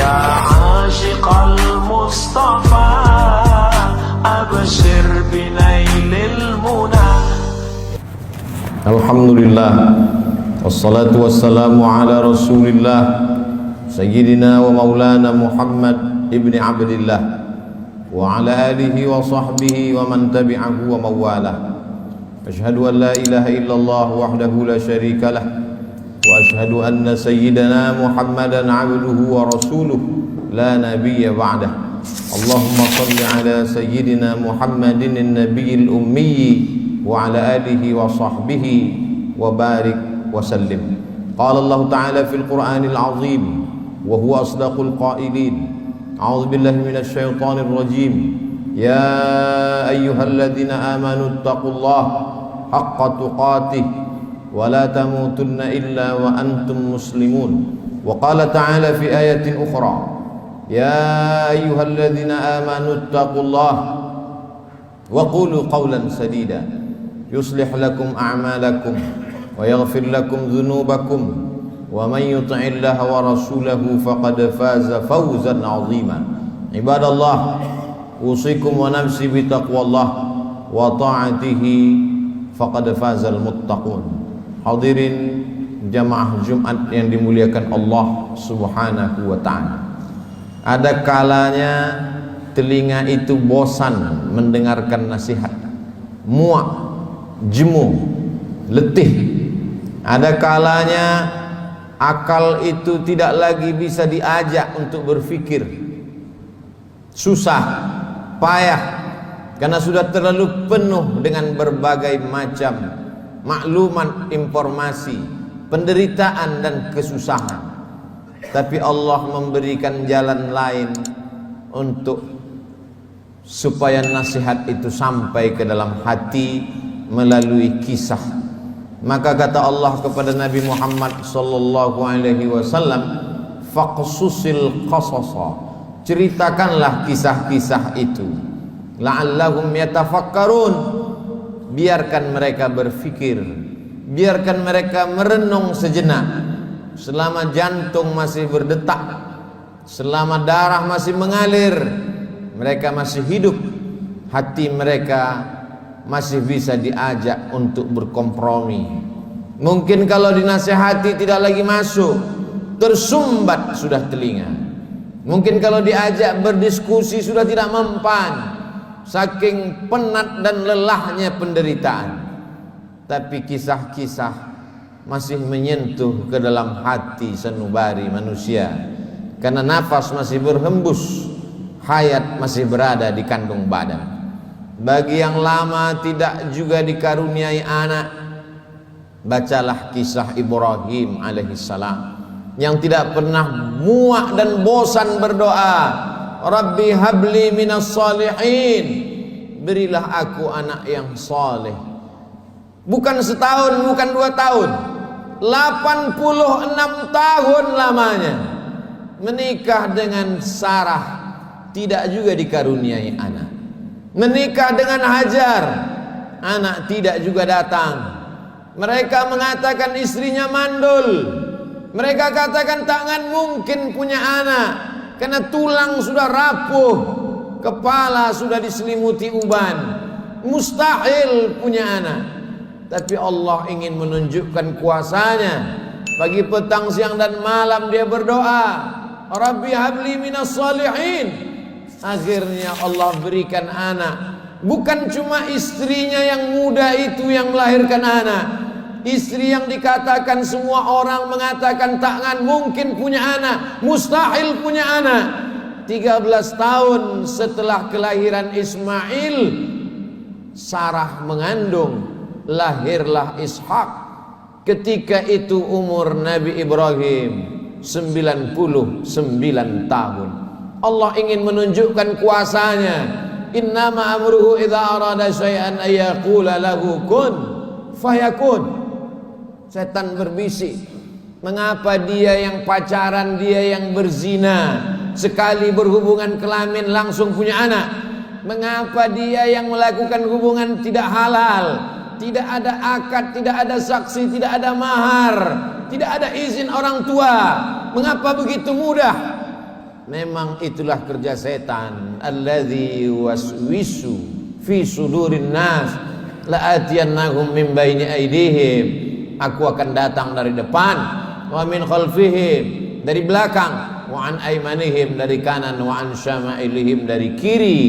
عاشق المصطفى أبشر بنيل المنى. Alhamdulillah, wassalatu wassalamu ala rasulillah Sayyidina wa maulana Muhammad ibni Abdillah wa ala alihi wa sahbihi wa man tabi'ahu wa mawalah. Ashhadu an la ilaha illallah wahdahu la syarika lah wa ashhadu anna sayyidina Muhammadan abduhu wa rasuluh la nabiyya ba'dah. Allahumma salli ala sayyidina Muhammadin an-nabiyil ummi wa ala alihi wa sahbihi wa barik wa sallim. Qala Allah ta'ala fil Qur'anil azim wa huwa asdaqul qailin. A'udzu billahi minasy syaithanir rajim. Ya ayyuhalladzina amanu taqullaha haqqa tuqatih wa la tamutunna illa wa antum muslimun. Wa qala ta'ala fi ayatin ukhra. Ya ayyuhalladzina amanu taqullaha wa qulu qawlan sadida yuslih lakum a'malakum wa yaghfir lakum dhunubakum wa man yuti'illaha wa rasulahu faqad faza fawzan 'azima. Ibadallah, usikum wa nafsi bi taqwallah wa ta'atihi faqad fazal muttaqun. Hadirin jamaah Jumat yang dimuliakan Allah Subhanahu wa ta'ala. Ada kalanya telinga itu bosan mendengarkan nasihat, muak, jemu, letih. Ada kalanya akal itu tidak lagi bisa diajak untuk berpikir, susah, payah, karena sudah terlalu penuh dengan berbagai macam maklumat, informasi, penderitaan dan kesusahan. Tapi Allah memberikan jalan lain untuk supaya nasihat itu sampai ke dalam hati melalui kisah. Maka kata Allah kepada Nabi Muhammad sallallahu alaihi wasallam, faqsusil qasasa, ceritakanlah kisah-kisah itu, la'allahum yatafakkarun, biarkan mereka berfikir, biarkan mereka merenung sejenak. Selama jantung masih berdetak, selama darah masih mengalir, mereka masih hidup, hati mereka masih bisa diajak untuk berkompromi. Mungkin kalau dinasihati tidak lagi masuk, tersumbat sudah telinga. Mungkin kalau diajak berdiskusi sudah tidak mempan, saking penat dan lelahnya penderitaan. Tapi kisah-kisah masih menyentuh ke dalam hati sanubari manusia, karena nafas masih berhembus, hayat masih berada di kandung badan. Bagi yang lama tidak juga dikaruniai anak, bacalah kisah Ibrahim alaihissalam yang tidak pernah muak dan bosan berdoa, Rabbi habli minas salihin, berilah aku anak yang saleh. Bukan setahun, bukan 2 tahun, 86 tahun lamanya menikah dengan Sarah, tidak juga dikaruniai anak. Menikah dengan Hajar, anak tidak juga datang. Mereka mengatakan istrinya mandul. Mereka katakan takkan mungkin punya anak, karena tulang sudah rapuh, kepala sudah diselimuti uban, mustahil punya anak. Tapi Allah ingin menunjukkan kuasanya. Pagi, petang, siang dan malam dia berdoa, Rabbi habli minas salihin. Akhirnya Allah berikan anak. Bukan cuma istrinya yang muda itu yang melahirkan anak, istri yang dikatakan semua orang mengatakan takkan mungkin punya anak, mustahil punya anak. 13 tahun setelah kelahiran Ismail, Sarah mengandung, lahirlah Ishak. Ketika itu umur Nabi Ibrahim 99 tahun. Allah ingin menunjukkan kuasanya. Innama amruhu idza arada syai'an ayyaqula lahu kun fayakun. Setan berbisik, mengapa dia yang pacaran, dia yang berzina, sekali berhubungan kelamin langsung punya anak? Mengapa dia yang melakukan hubungan tidak halal, tidak ada akad, tidak ada saksi, tidak ada mahar, tidak ada izin orang tua, mengapa begitu mudah? Memang itulah kerja setan. Alladzi waswisu fi sudurin nas la'atiyannahum min baini aydihim. Aku akan datang dari depan, wa min khalfihim, dari belakang, wa an aymanihim, dari kanan, wa an syama'ilihim, dari kiri.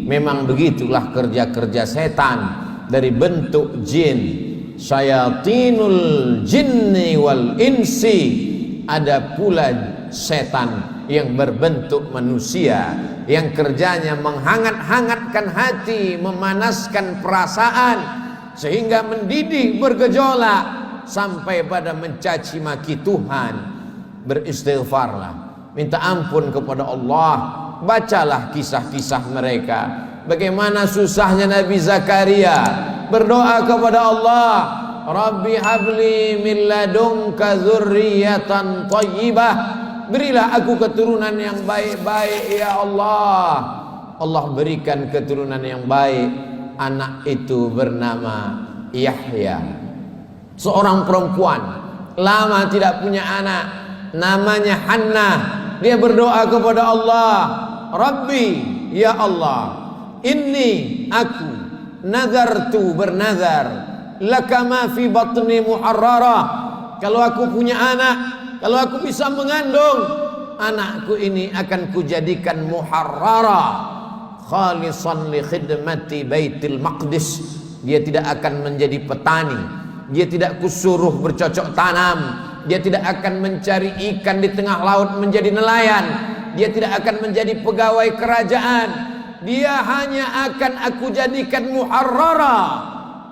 Memang begitulah kerja-kerja setan dari bentuk jin. Syayatinul jinni wal insi. Ada pula setan yang berbentuk manusia, yang kerjanya menghangat-hangatkan hati, memanaskan perasaan, sehingga mendidih bergejolak sampai pada mencaci maki Tuhan. Beristighfarlah, minta ampun kepada Allah. Bacalah kisah-kisah mereka, bagaimana susahnya Nabi Zakaria berdoa kepada Allah, Rabbi habli min ladunka dzurriyyatan thayyibah. Berilah aku keturunan yang baik-baik ya Allah. Allah berikan keturunan yang baik. Anak itu bernama Yahya. Seorang perempuan lama tidak punya anak, namanya Hannah. Dia berdoa kepada Allah, Rabbi ya Allah, inni aku nazartu bernazar laka ma fi batni muharrara. Kalau aku punya anak, kalau aku bisa mengandung, anakku ini akan kujadikan muharrara, khalisan li khidmati Baitul Maqdis. Dia tidak akan menjadi petani, dia tidak kusuruh bercocok tanam, dia tidak akan mencari ikan di tengah laut menjadi nelayan, dia tidak akan menjadi pegawai kerajaan. Dia hanya akan aku jadikan muharrara,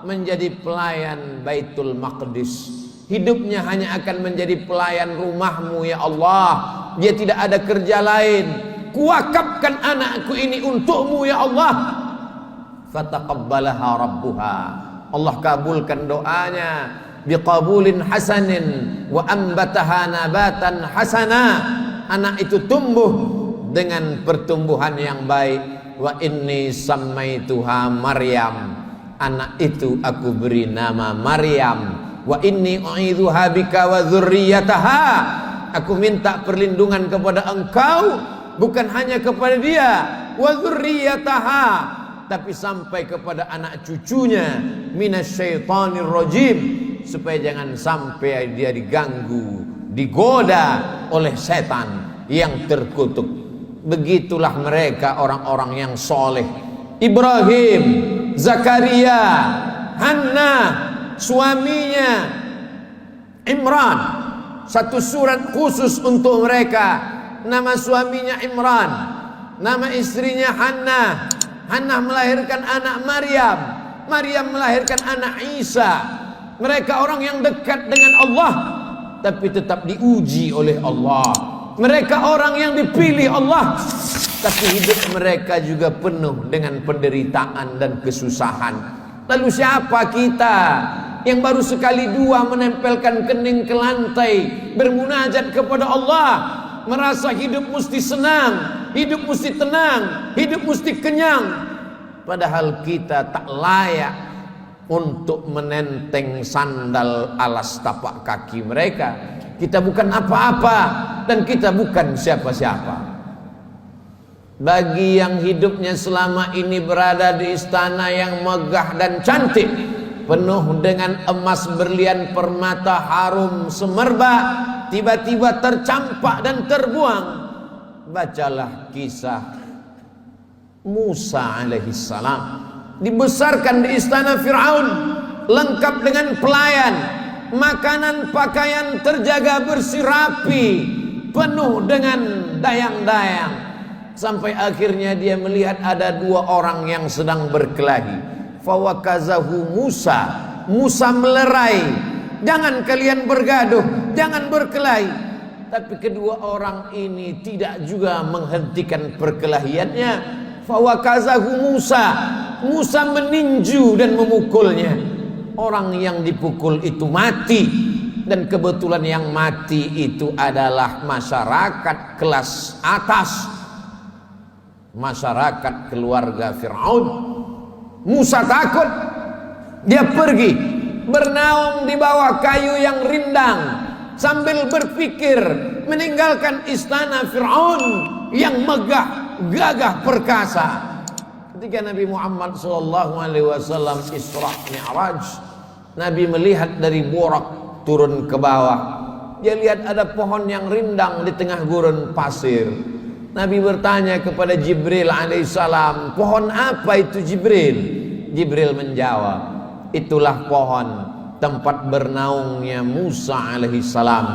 menjadi pelayan Baitul Maqdis. Hidupnya hanya akan menjadi pelayan rumahmu ya Allah. Dia tidak ada kerja lain. Kuwakafkan anakku ini untukmu ya Allah. Fataqabbalaha rabbuha. Allah kabulkan doanya biqabulin hasanin wa ambataha nabatan hasana. Anak itu tumbuh dengan pertumbuhan yang baik. Wa inni sammaituha Maryam. Anak itu aku beri nama Maryam. Wa inni u'idzuha bika wa dzurriyyataha. Aku minta perlindungan kepada engkau, bukan hanya kepada dia, wa dzurriyyataha, tapi sampai kepada anak cucunya, minasyaitonir rajim, supaya jangan sampai dia diganggu, digoda oleh setan yang terkutuk. Begitulah mereka orang-orang yang soleh. Ibrahim, Zakaria, Hannah, suaminya Imran, satu surat khusus untuk mereka. Nama suaminya Imran, nama istrinya Hannah. Hannah melahirkan anak Maryam, Maryam melahirkan anak Isa. Mereka orang yang dekat dengan Allah, tapi tetap diuji oleh Allah. Mereka orang yang dipilih Allah, tapi hidup mereka juga penuh dengan penderitaan dan kesusahan. Lalu siapa kita yang baru sekali dua menempelkan kening ke lantai, bermunajat kepada Allah, merasa hidup mesti senang, hidup mesti tenang, hidup mesti kenyang, padahal kita tak layak untuk menenteng sandal alas tapak kaki mereka. Kita bukan apa-apa dan kita bukan siapa-siapa. Bagi yang hidupnya selama ini berada di istana yang megah dan cantik, penuh dengan emas, berlian, permata, harum, semerbak, tiba-tiba tercampak dan terbuang, bacalah kisah Musa alaihissalam. Dibesarkan di istana Fir'aun, lengkap dengan pelayan, makanan pakaian terjaga bersih rapi, penuh dengan dayang-dayang. Sampai akhirnya dia melihat ada dua orang yang sedang berkelahi. Fawakazahu Musa. Musa melerai, jangan kalian bergaduh, jangan berkelahi. Tapi kedua orang ini tidak juga menghentikan perkelahiannya. Fawakazahu Musa. Musa meninju dan memukulnya. Orang yang dipukul itu mati. Dan kebetulan yang mati itu adalah masyarakat kelas atas, masyarakat keluarga Fir'aun. Musa takut, dia pergi bernaung di bawah kayu yang rindang sambil berpikir meninggalkan istana Fir'aun yang megah, gagah, perkasa. Ketika Nabi Muhammad SAW Isra Mi'raj, Nabi melihat dari Burak turun ke bawah. Dia lihat ada pohon yang rindang di tengah gurun pasir. Nabi bertanya kepada Jibril alaihissalam, pohon apa itu Jibril? Jibril menjawab, itulah pohon tempat bernaungnya Musa alaihissalam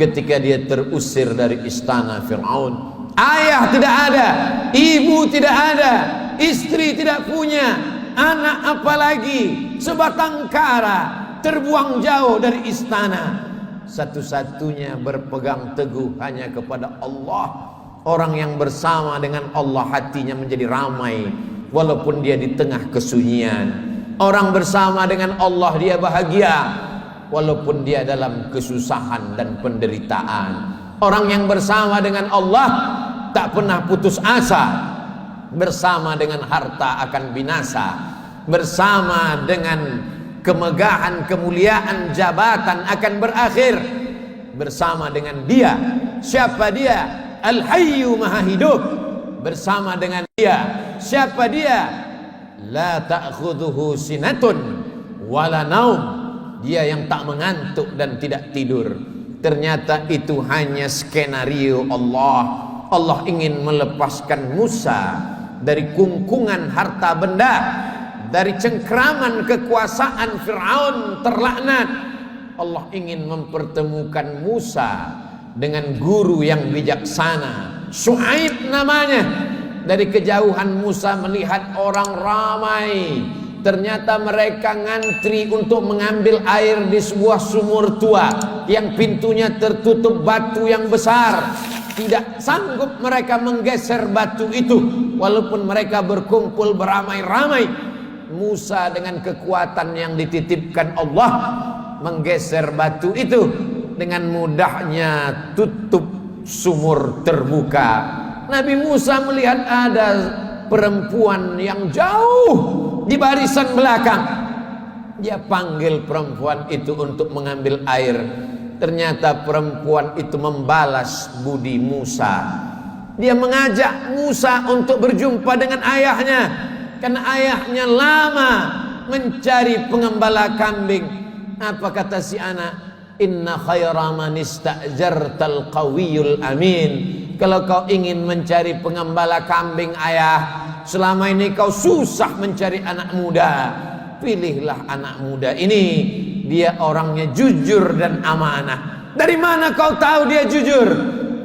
ketika dia terusir dari istana Fir'aun. Ayah tidak ada, ibu tidak ada, istri tidak punya, anak apalagi, sebatang kara, terbuang jauh dari istana. Satu-satunya berpegang teguh hanya kepada Allah. Orang yang bersama dengan Allah hatinya menjadi ramai walaupun dia di tengah kesunyian. Orang bersama dengan Allah dia bahagia walaupun dia dalam kesusahan dan penderitaan. Orang yang bersama dengan Allah tak pernah putus asa. Bersama dengan harta akan binasa, bersama dengan kemegahan, kemuliaan, jabatan akan berakhir. Bersama dengan dia, siapa dia? Al-Hayyu Maha Hidup. Bersama dengan dia, siapa dia? La ta'khudhuhu sinatun wala naum. Dia yang tak mengantuk dan tidak tidur. Ternyata itu hanya skenario Allah. Allah ingin melepaskan Musa dari kungkungan harta benda, dari cengkraman kekuasaan Fir'aun terlaknat. Allah ingin mempertemukan Musa dengan guru yang bijaksana, Syuaib namanya. Dari kejauhan Musa melihat orang ramai. Ternyata mereka ngantri untuk mengambil air di sebuah sumur tua yang pintunya tertutup batu yang besar. Tidak sanggup mereka menggeser batu itu walaupun mereka berkumpul beramai-ramai. Musa dengan kekuatan yang dititipkan Allah menggeser batu itu. Dengan mudahnya tutup sumur terbuka. Nabi Musa melihat ada perempuan yang jauh di barisan belakang. Dia panggil perempuan itu untuk mengambil air. Ternyata perempuan itu membalas budi Musa. Dia mengajak Musa untuk berjumpa dengan ayahnya, karena ayahnya lama mencari pengembala kambing. Apa kata si anak? Inna khaira man ista'jartal qawiyul amin. Kalau kau ingin mencari pengembala kambing ayah, selama ini kau susah mencari anak muda, pilihlah anak muda ini. Dia orangnya jujur dan amanah. Dari mana kau tahu dia jujur?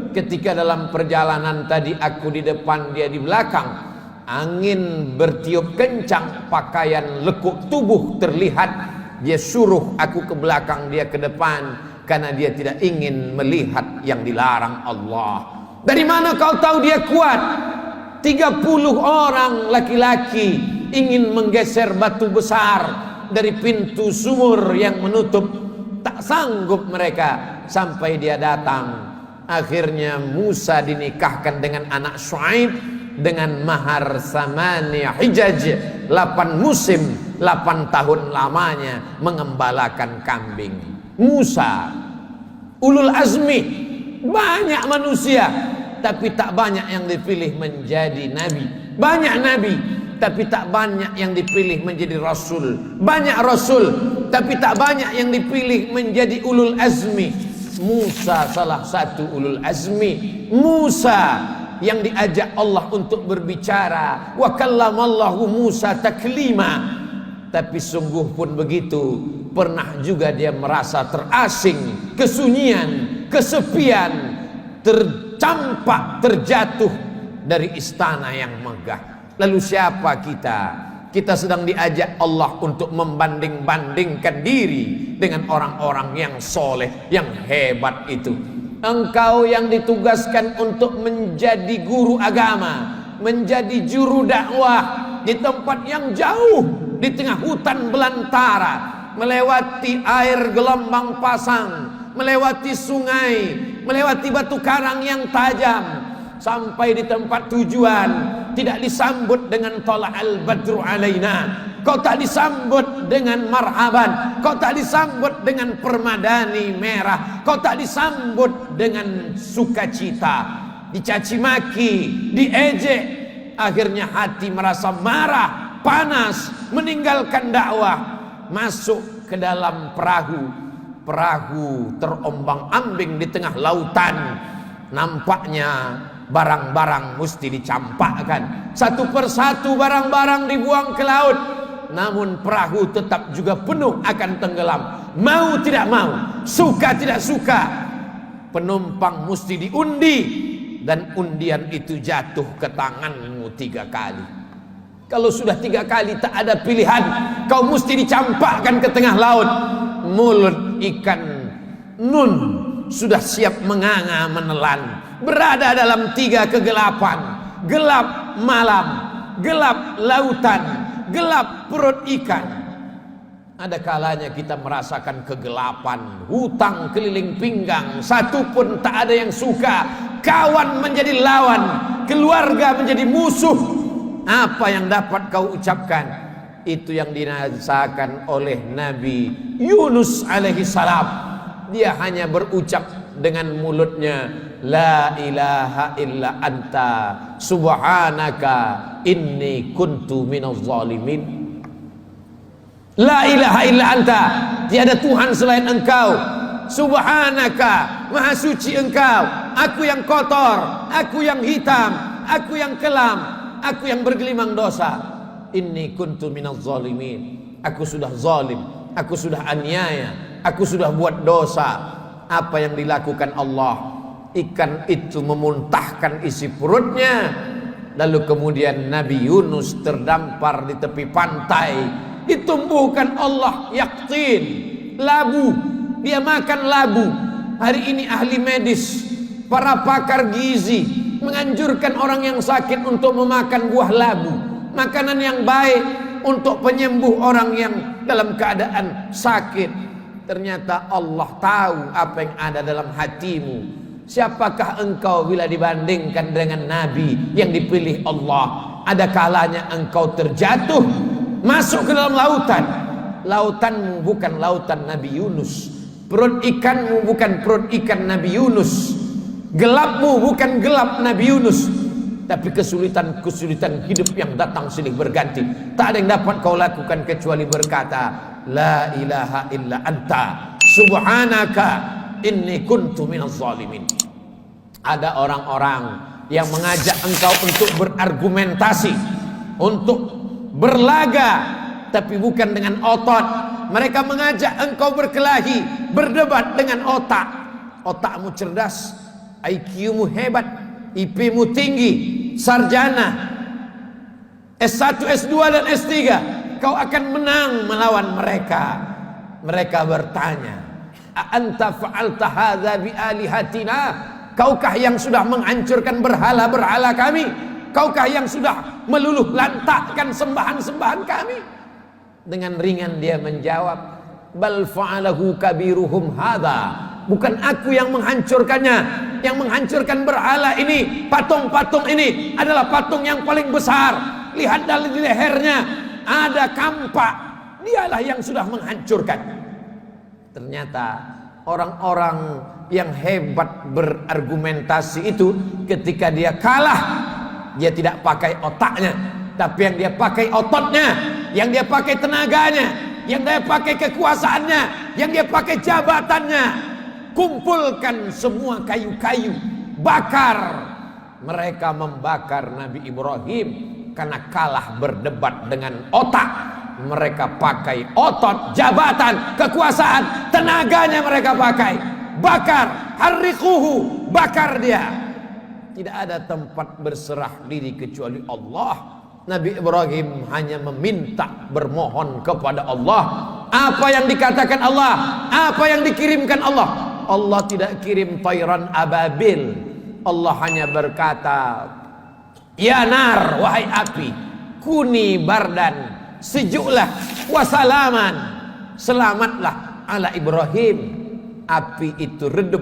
Ketika dalam perjalanan tadi aku di depan, dia di belakang. Angin bertiup kencang, pakaian lekuk tubuh terlihat. Dia suruh aku ke belakang, dia ke depan, karena dia tidak ingin melihat yang dilarang Allah. Dari mana kau tahu dia kuat? 30 orang laki-laki ingin menggeser batu besar dari pintu sumur yang menutup. Tak sanggup mereka sampai dia datang. Akhirnya Musa dinikahkan dengan anak Syuaib dengan mahar samani hijaj, 8 musim, 8 tahun lamanya mengembalakan kambing. Musa ulul azmi, banyak manusia tapi tak banyak yang dipilih menjadi nabi. Banyak nabi tapi tak banyak yang dipilih menjadi rasul. Banyak rasul tapi tak banyak yang dipilih menjadi ulul azmi. Musa salah satu ulul azmi. Musa yang diajak Allah untuk berbicara, wa kallamallahu Musa taklima. Tapi sungguh pun begitu, pernah juga dia merasa terasing, kesunyian, kesepian, tercampak, terjatuh dari istana yang megah. Lalu siapa kita? Kita sedang diajak Allah untuk membanding-bandingkan diri dengan orang-orang yang soleh, yang hebat itu. Engkau yang ditugaskan untuk menjadi guru agama, menjadi juru dakwah di tempat yang jauh, di tengah hutan belantara, melewati air gelombang pasang, melewati sungai, melewati batu karang yang tajam, Sampai di tempat tujuan tidak disambut dengan tala'al badru alaina, kau tak disambut dengan marhaban, kau tak disambut dengan permadani merah, kau tak disambut dengan sukacita, dicaci maki, diejek. Akhirnya hati merasa marah, panas, meninggalkan dakwah, masuk ke dalam perahu terombang-ambing di tengah lautan. Nampaknya barang-barang mesti dicampakkan, satu persatu barang-barang dibuang ke laut, namun perahu tetap juga penuh akan tenggelam. Mau tidak mau, suka tidak suka, penumpang mesti diundi, dan undian itu jatuh ke tanganmu 3 kali. Kalau sudah 3 kali tak ada pilihan, kau mesti dicampakkan ke tengah laut. Mulut ikan nun sudah siap menganga menelan, berada dalam 3 kegelapan: gelap malam, gelap lautan, gelap perut ikan. Ada kalanya kita merasakan kegelapan, hutang keliling pinggang, satu pun tak ada yang suka, kawan menjadi lawan, keluarga menjadi musuh. Apa yang dapat kau ucapkan? Itu yang dirasakan oleh Nabi Yunus alaihi salam. Dia hanya berucap dengan mulutnya, la ilaha illa anta subhanaka inni kuntu minaz zalimin. La ilaha illa anta, tiada Tuhan selain engkau. Subhanaka, maha suci engkau. Aku yang kotor, aku yang hitam, aku yang kelam, aku yang bergelimang dosa. Inni kuntu minaz zalimin. Aku sudah zalim, aku sudah aniaya, aku sudah buat dosa. Apa yang dilakukan Allah? Ikan itu memuntahkan isi perutnya. Lalu kemudian Nabi Yunus terdampar di tepi pantai. Ditumbuhkan Allah yaktin, labu. Dia makan labu. Hari ini ahli medis, para pakar gizi menganjurkan orang yang sakit untuk memakan buah labu, makanan yang baik untuk penyembuh orang yang dalam keadaan sakit. Ternyata Allah tahu apa yang ada dalam hatimu. Siapakah engkau bila dibandingkan dengan Nabi yang dipilih Allah? Ada kalanya engkau terjatuh, masuk ke dalam lautan. Lautanmu bukan lautan Nabi Yunus, perut ikanmu bukan perut ikan Nabi Yunus, gelapmu bukan gelap Nabi Yunus. Tapi kesulitan-kesulitan hidup yang datang silih berganti, tak ada yang dapat kau lakukan kecuali berkata, la ilaha illa anta subhanaka inni kuntu minaz zalimin. Ada orang-orang yang mengajak engkau untuk berargumentasi, untuk berlaga, tapi bukan dengan otot. Mereka mengajak engkau berkelahi, berdebat dengan otak. Otakmu cerdas, IQ-mu hebat, IP-mu tinggi, sarjana S1, S2 dan S3, kau akan menang melawan mereka. Mereka bertanya, a anta fa'alta hadza bi alihatina? Kaukah yang sudah menghancurkan berhala-berhala kami? Kaukah yang sudah meluluh lantakkan sembahan-sembahan kami? Dengan ringan dia menjawab, bal fa'alahu kabiruhum hadza. Bukan aku yang menghancurkannya. Yang menghancurkan berhala ini, patung-patung ini adalah patung yang paling besar. Lihat dari lehernya ada kampak. Dialah yang sudah menghancurkan. Ternyata orang-orang yang hebat berargumentasi itu, ketika dia kalah, dia tidak pakai otaknya, tapi yang dia pakai ototnya, yang dia pakai tenaganya, yang dia pakai kekuasaannya, yang dia pakai jabatannya. Kumpulkan semua kayu-kayu, bakar. Mereka membakar Nabi Ibrahim karena kalah berdebat dengan otak. Mereka pakai otot, jabatan, kekuasaan, tenaganya mereka pakai. Bakar, harriquhu, bakar dia. Tidak ada tempat berserah diri kecuali Allah. Nabi Ibrahim hanya meminta, bermohon kepada Allah. Apa yang dikatakan Allah, apa yang dikirimkan Allah. Allah tidak kirim tayran ababil. Allah hanya berkata, ya nar, wahai api, kuni bardan, sejuklah, wasalaman, selamatlah ala Ibrahim. Api itu redup,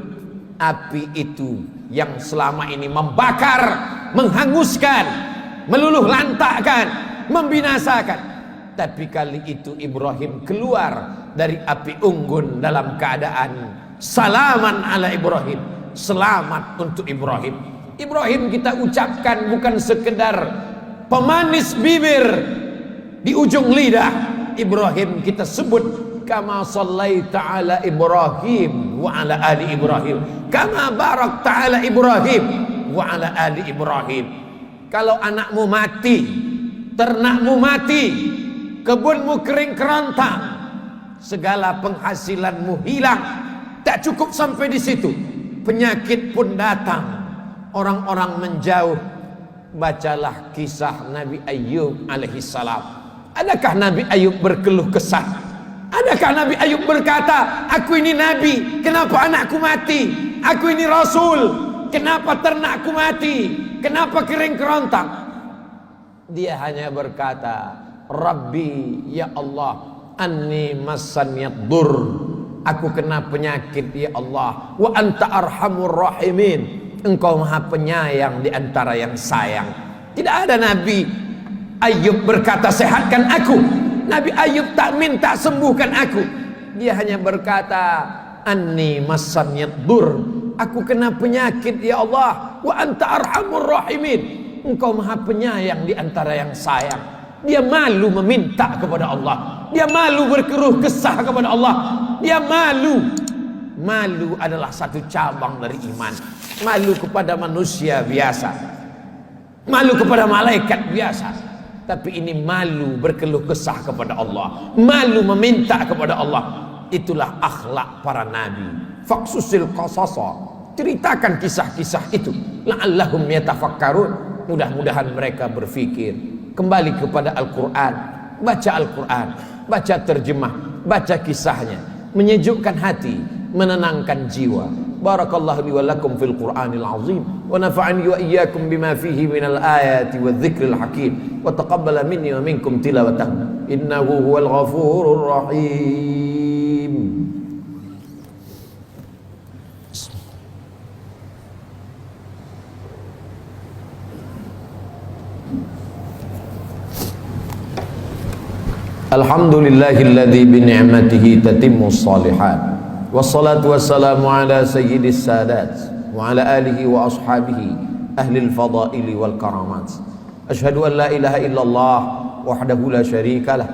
api itu yang selama ini membakar, menghanguskan, meluluh lantakkan, membinasakan. Tapi kali itu Ibrahim keluar dari api unggun dalam keadaan salaman ala Ibrahim, selamat untuk Ibrahim. Ibrahim kita ucapkan bukan sekedar pemanis bibir di ujung lidah. Ibrahim kita sebut kama sallaita ala Ibrahim wa ala ali Ibrahim, kama barakta ala Ibrahim wa ala ali Ibrahim. Kalau anakmu mati, ternakmu mati, kebunmu kering kerontang, segala penghasilanmu hilang, tak cukup sampai di situ, penyakit pun datang, orang-orang menjauh. Bacalah kisah Nabi Ayub alaihissalam. Adakah Nabi Ayub berkeluh kesah? Adakah Nabi Ayub berkata, aku ini Nabi, kenapa anakku mati? Aku ini Rasul, kenapa ternakku mati? Kenapa kering kerontang? Dia hanya berkata, Rabbi, ya Allah, anni massaniyad dur, aku kena penyakit ya Allah, wa anta arhamur rahimin, engkau maha penyayang di antara yang sayang. Tidak ada Nabi Ayub berkata sehatkan aku. Nabi Ayub tak minta sembuhkan aku. Dia hanya berkata anni massaniyad dur, aku kena penyakit ya Allah, wa anta arhamur rahimin, engkau maha penyayang di antara yang sayang. Dia malu meminta kepada Allah, dia malu berkeluh kesah kepada Allah, dia malu. Malu adalah satu cabang dari iman. Malu kepada manusia biasa, malu kepada malaikat biasa, tapi ini malu berkeluh kesah kepada Allah, malu meminta kepada Allah. Itulah akhlak para nabi. Faqsusil qasasa, ceritakan kisah-kisah itu, la'allahum yatafakkarun, mudah-mudahan mereka berfikir. Kembali kepada Al-Quran, baca Al-Quran, baca terjemah, baca kisahnya, menyejukkan hati, menenangkan jiwa. Barakallahu li wa lakum fil Qur'anil azim, wa nafa'ani wa iyyakum bima fihi minal ayati wa dzikril hakim, wa taqabbala minni wa minkum tilawatahu innahu huwal ghafurur rahim. Alhamdulillahilladzi bi ni'matihi tatimmus shalihat, wassalatu wassalamu ala sayyidis sadat wa ala alihi wa ashabihi ahlil fadaili wal karamat. Asyhadu an la ilaha illallah wahdahu la syarikalah,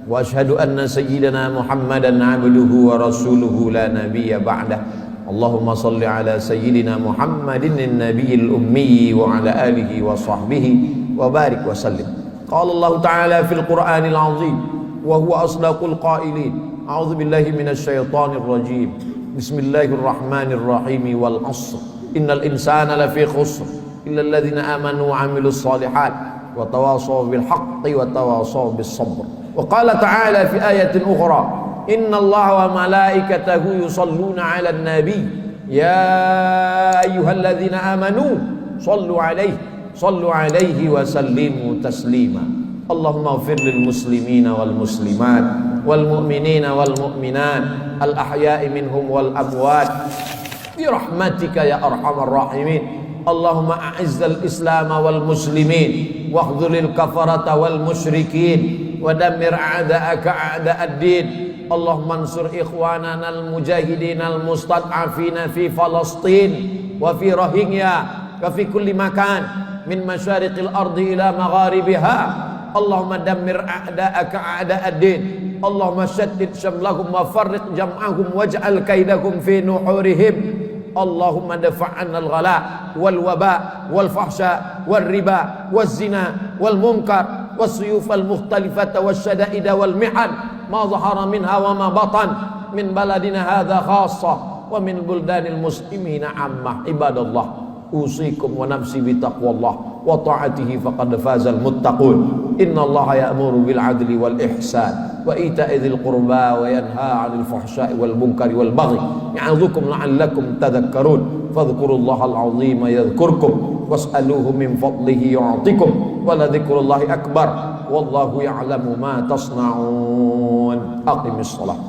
wa asyhadu anna sayyidana Muhammadan abduhu wa rasuluhu la nabiyya ba'dah. Allahumma salli ala sayyidina Muhammadin an-nabiyil ummi wa ala alihi wa sahbihi wa barik wa sallim. Qala Allah ta'ala fil Qur'anil azim wa huwa asdaqul qailin. A'udzu billahi minasy syaithanir rajim. Bismillahirrahmanirrahim. Wal 'ashr innal insana lafi khusr illa alladhina amanu wa 'amilus shalihat wa tawashaw bil haqqi wa tawashaw bis sabr. Wa qala ta'ala fi ayatin ukhra, innallaha wa malaikatahu yusalluna 'alan nabi ya ayyuhalladzina amanu sallu 'alaihi wa sallimu taslima. Allahumma ighfir lil muslimina wal muslimat wal mu'minina wal mu'minat al ahya'i minhum wal amwat bi rahmatika ya arhamar rahimin. Allahumma a'izzal islam wal muslimin wa khudhulil kafarata wal musyrikin wa dammir a'da'aka a'da'ad din. Allahumma ansur ikhwanana al mujahidin al mustad'afina fi Falastin wa fi Rohingya wa fi kulli makan min masyariqil ardi ila magharibiha. Allahumma dammir a'da'aka a'da'ad din. Allahumma shaddid syamlahum wa farriq jam'ahum waj'al kaidahum fi nuhurihim. Allahumma dafa'an al-ghala wal waba wal fahsya wal riba wal zina wal munkar wal suyuf al mukhtalifata wal syada'ida wal mihan ma zahara minha wa ma batan min baladina hadha khassa wa min buldanil muslimina ammah. Ibadallah, usikum wa nafsi bitaqwallah wa ta'atihi faqad fazal muttaqun. Innallaha ya'muru bil 'adli wal ihsan wa ita'i dzil qurba wa yanha 'anil fahsya'i wal munkari wal baghi ya'idzukum la'allakum tadhakkarun. Fadhkurullahal 'azima yadhkurkum was'aluhu min fadlihi yu'tikum wa la dzikrullahi akbar wallahu ya'lamu ma tasna'un. Aqimis shalah.